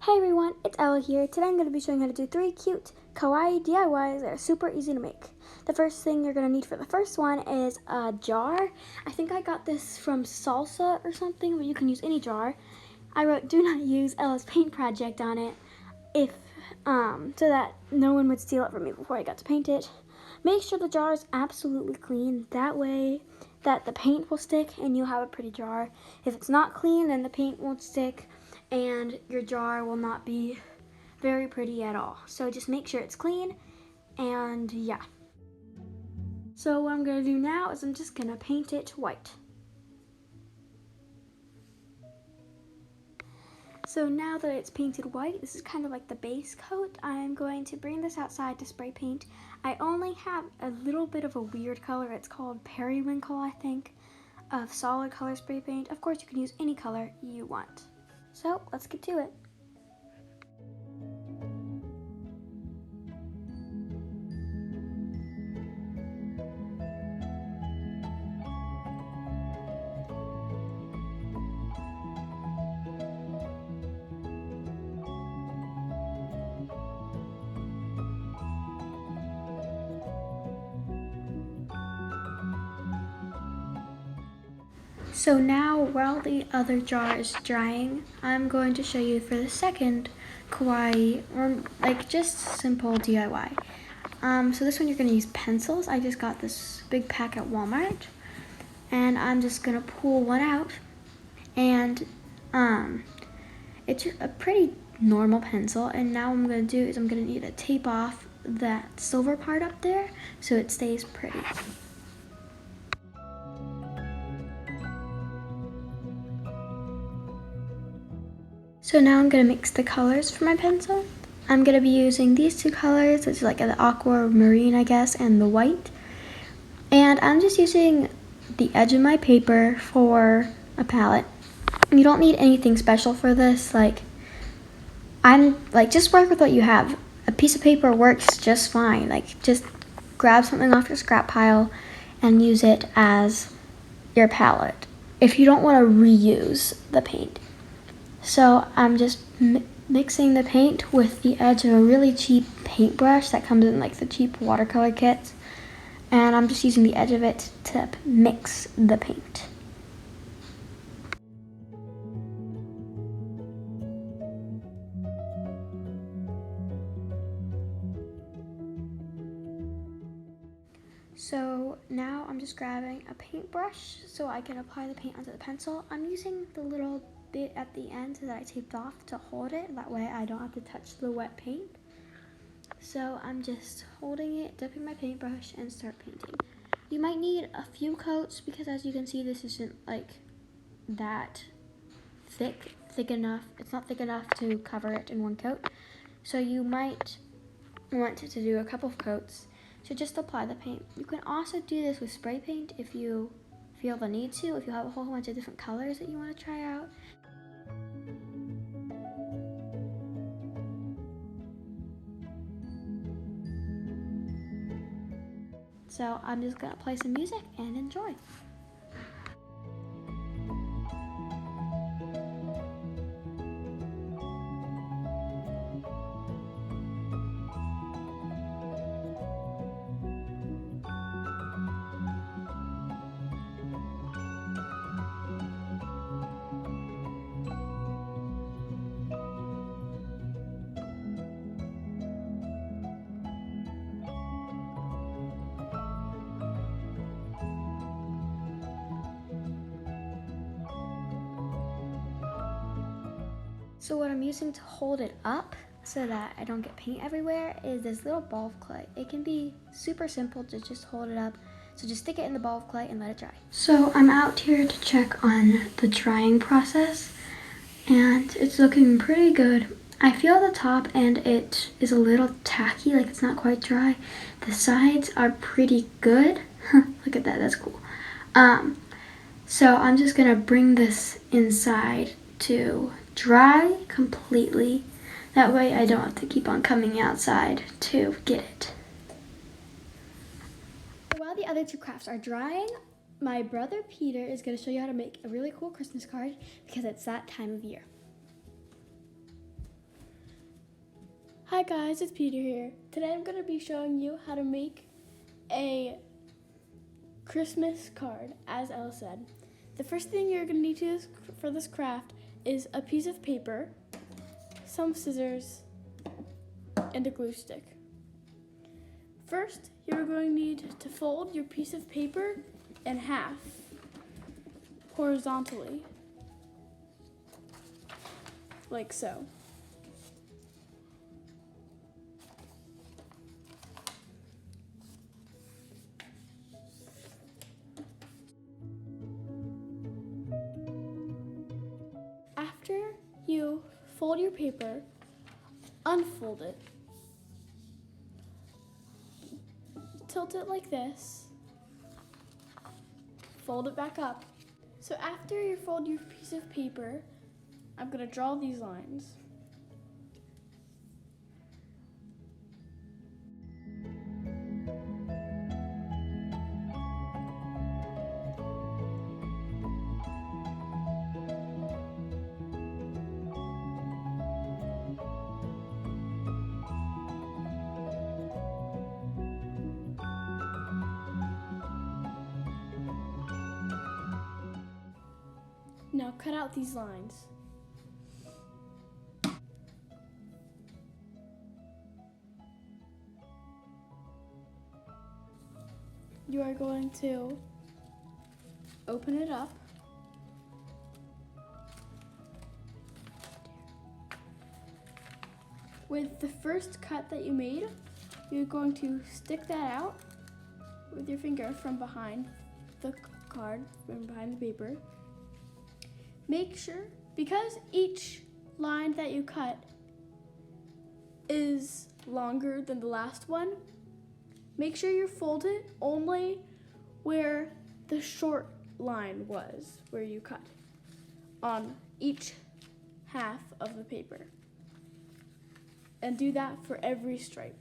Hey everyone, it's Ella here. Today I'm going to be showing how to do 3 cute kawaii DIYs that are super easy to make. The first thing you're going to need for the first one is a jar. I think I got this from Salsa or something, but you can use any jar. I wrote "Do not use Ella's paint project" on it, so that no one would steal it from me before I got to paint it. Make sure the jar is absolutely clean. That way that the paint will stick and you'll have a pretty jar. If it's not clean, then the paint won't stick and your jar will not be very pretty at all. So just make sure it's clean, and yeah. So what I'm gonna do now is I'm just gonna paint it white. So now that it's painted white, this is kind of like the base coat, I'm going to bring this outside to spray paint. I only have a little bit of a weird color. It's called Periwinkle, I think, of solid color spray paint. Of course, you can use any color you want. So let's get to it. So now, while the other jar is drying, I'm going to show you for the second kawaii, or like just simple DIY. So this one you're gonna use pencils. I just got this big pack at Walmart, and I'm just gonna pull one out, and it's a pretty normal pencil. And now what I'm gonna do is I'm gonna need to tape off that silver part up there so it stays pretty. So now I'm gonna mix the colors for my pencil. I'm gonna be using these two colors. It's like the aquamarine, I guess, and the white. And I'm just using the edge of my paper for a palette. You don't need anything special for this. Just work with what you have. A piece of paper works just fine. Just grab something off your scrap pile and use it as your palette if you don't want to reuse the paint. So I'm just mixing the paint with the edge of a really cheap paintbrush that comes in like the cheap watercolor kits. And I'm just using the edge of it to mix the paint. So now I'm just grabbing a paintbrush so I can apply the paint onto the pencil. I'm using the little bit at the end that I taped off to hold it. That way I don't have to touch the wet paint. So I'm just holding it, dipping my paintbrush, and start painting. You might need a few coats because, as you can see, this isn't like that thick enough. It's not thick enough to cover it in one coat. So you might want to do a couple of coats. So just apply the paint. You can also do this with spray paint if you feel the need to, if you have a whole bunch of different colors that you want to try out. So I'm just gonna play some music and enjoy. So what I'm using to hold it up so that I don't get paint everywhere is this little ball of clay. It can be super simple to just hold it up. So just stick it in the ball of clay and let it dry. So I'm out here to check on the drying process, and it's looking pretty good. I feel the top and it is a little tacky, like it's not quite dry. The sides are pretty good. Look at that, that's cool. So I'm just gonna bring this inside to dry completely. That way I don't have to keep on coming outside to get it. While the other two crafts are drying, my brother Peter is going to show you how to make a really cool Christmas card because it's that time of year. Hi guys, it's Peter here. Today I'm going to be showing you how to make a Christmas card, as Elle said. The first thing you're going to need to use for this craft is a piece of paper, some scissors, and a glue stick. First, you're going to need to fold your piece of paper in half, horizontally, like so. After you fold your paper, unfold it. Tilt it like this. Fold it back up. So after you fold your piece of paper, I'm going to draw these lines. Now cut out these lines. You are going to open it up. With the first cut that you made, you're going to stick that out with your finger from behind the card, from behind the paper. Make sure, because each line that you cut is longer than the last one, make sure you fold it only where the short line was, where you cut, on each half of the paper. And do that for every stripe.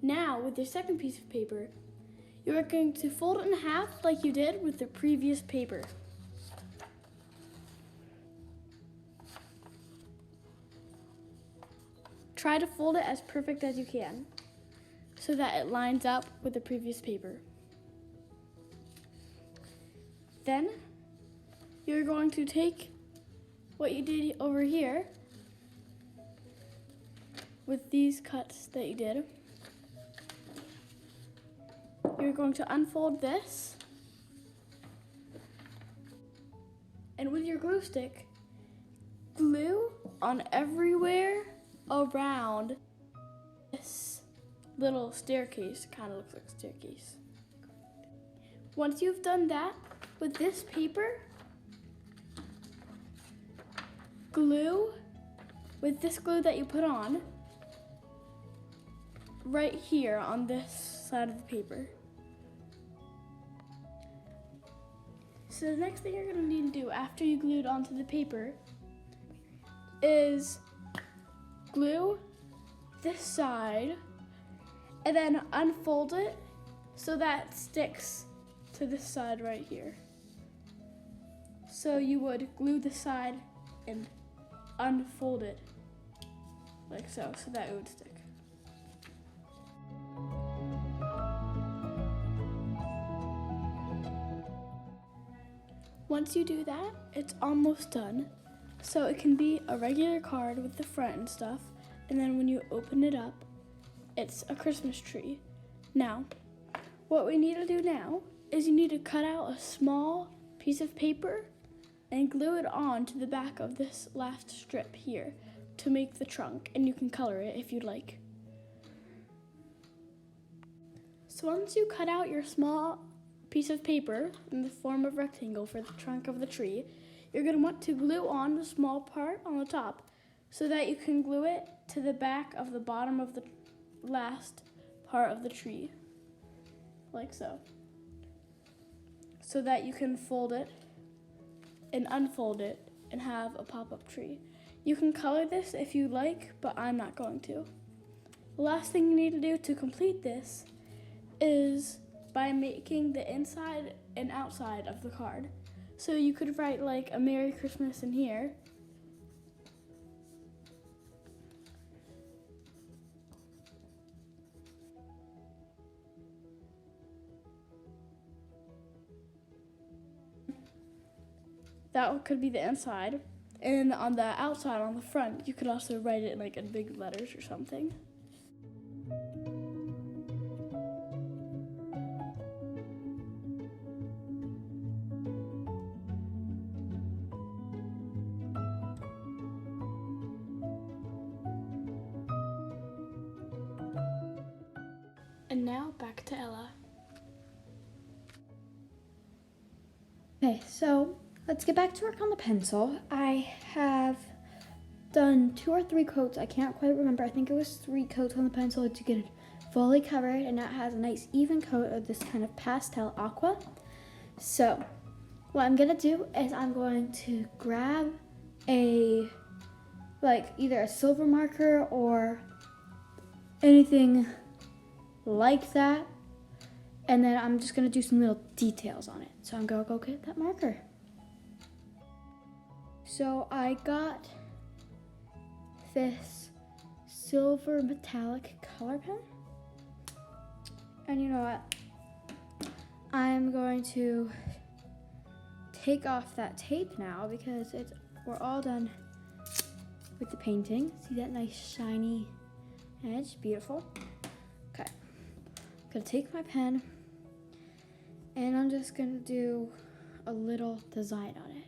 Now, with your second piece of paper, you are going to fold it in half like you did with the previous paper. Try to fold it as perfect as you can so that it lines up with the previous paper. Then, you're going to take what you did over here with these cuts that you did. You're going to unfold this, and with your glue stick, glue on everywhere around this little staircase. Kind of looks like a staircase. Once you've done that, with this paper, glue, with this glue that you put on, right here on this side of the paper. So the next thing you're going to need to do after you glued onto the paper is glue this side and then unfold it so that it sticks to this side right here. So you would glue the side and unfold it like so that it would stick. Once you do that, it's almost done. So it can be a regular card with the front and stuff, and then when you open it up, it's a Christmas tree. Now, what we need to do now is you need to cut out a small piece of paper and glue it on to the back of this last strip here to make the trunk, and you can color it if you'd like. So once you cut out your small piece of paper in the form of rectangle for the trunk of the tree, you're going to want to glue on the small part on the top so that you can glue it to the back of the bottom of the last part of the tree, like so that you can fold it and unfold it and have a pop-up tree. You can color this if you like, but I'm not going to. The last thing you need to do to complete this is by making the inside and outside of the card. So you could write like a Merry Christmas in here. That could be the inside. And on the outside, on the front, you could also write it like in big letters or something. And now back to Ella. Okay, so let's get back to work on the pencil. I have done 2 or 3 coats. I can't quite remember. I think it was 3 coats on the pencil to get it fully covered, and now it has a nice even coat of this kind of pastel aqua. So what I'm gonna do is I'm going to grab a, like either a silver marker or anything like that, and then I'm just gonna do some little details on it. So I'm gonna go get that marker. So I got this silver metallic color pen, and you know what? I'm going to take off that tape now because we're all done with the painting. See that nice shiny edge? Beautiful. Okay, I'm gonna take my pen and I'm just gonna do a little design on it.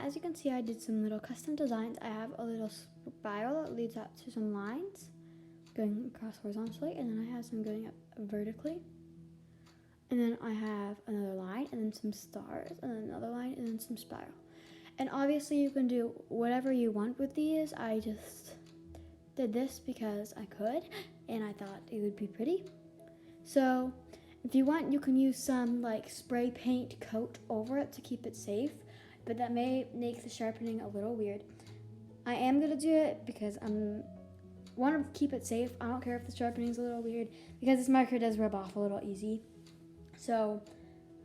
As you can see, I did some little custom designs. I have a little spiral that leads up to some lines going across horizontally, and then I have some going up vertically. And then I have another line, and then some stars, and then another line, and then some spiral. And obviously you can do whatever you want with these. I just did this because I could, and I thought it would be pretty. So if you want, you can use some like spray paint coat over it to keep it safe, but that may make the sharpening a little weird. I am gonna do it because I want to keep it safe. I don't care if the sharpening is a little weird because this marker does rub off a little easy. So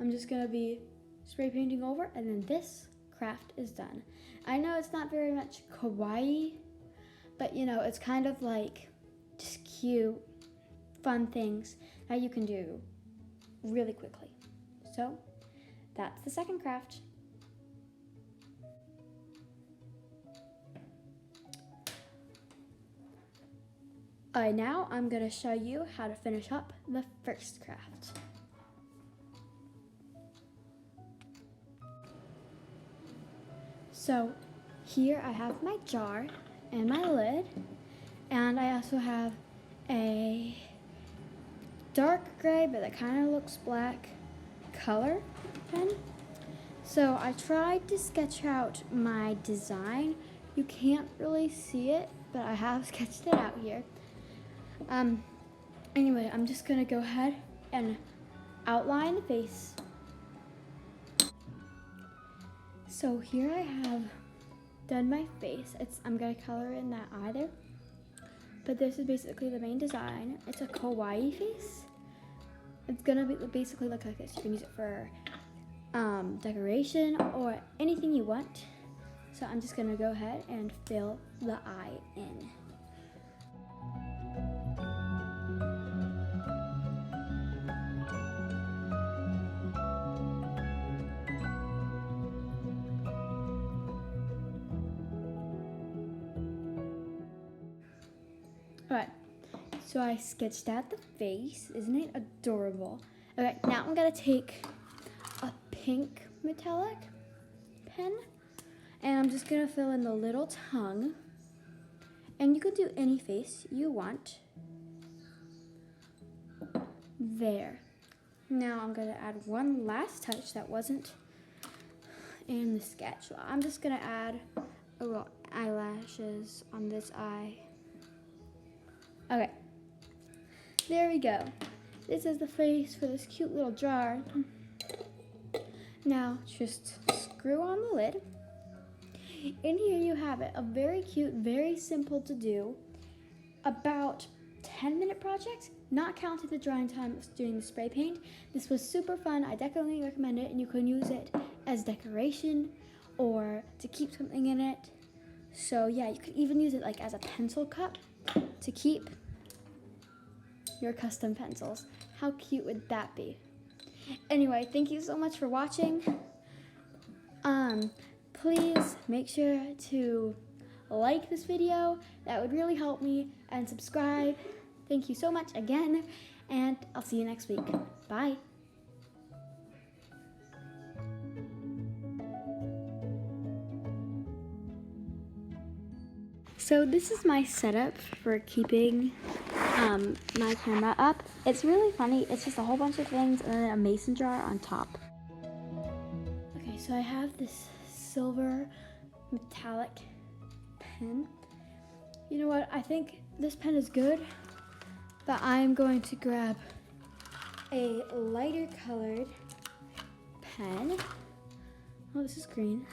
I'm just gonna be spray painting over, and then this craft is done. I know it's not very much kawaii, but you know, it's kind of like just cute, fun things that you can do really quickly. So that's the second craft. Now I'm gonna show you how to finish up the first craft. So here I have my jar and my lid, and I also have a dark gray, but that kind of looks black, color pen. So I tried to sketch out my design. You can't really see it, but I have sketched it out here. Anyway, I'm just gonna go ahead and outline the face. So here I have done my face. I'm gonna color in that eye there. But this is basically the main design. It's a kawaii face. It's gonna basically look like this. You can use it for decoration or anything you want. So I'm just gonna go ahead and fill the eye in. Alright, so I sketched out the face. Isn't it adorable? Okay, now I'm gonna take a pink metallic pen, and I'm just gonna fill in the little tongue. And you can do any face you want. There. Now I'm gonna add one last touch that wasn't in the sketch. So I'm just gonna add a little eyelashes on this eye. Okay, there we go. this is the face for this cute little jar. Now, just screw on the lid. In here you have it, a very cute, very simple to do, about 10-minute project, not counting the drying time of doing the spray paint. This was super fun. I definitely recommend it, and you can use it as decoration or to keep something in it. So yeah, you could even use it like as a pencil cup to keep your custom pencils. How cute would that be? Anyway, thank you so much for watching. Please make sure to like this video. That would really help me, and subscribe. Thank you so much again, and I'll see you next week. Bye. So this is my setup for keeping my camera up. It's really funny. It's just a whole bunch of things and then a mason jar on top. Okay, so I have this silver metallic pen. You know what? I think this pen is good, but I'm going to grab a lighter colored pen. Oh, this is green.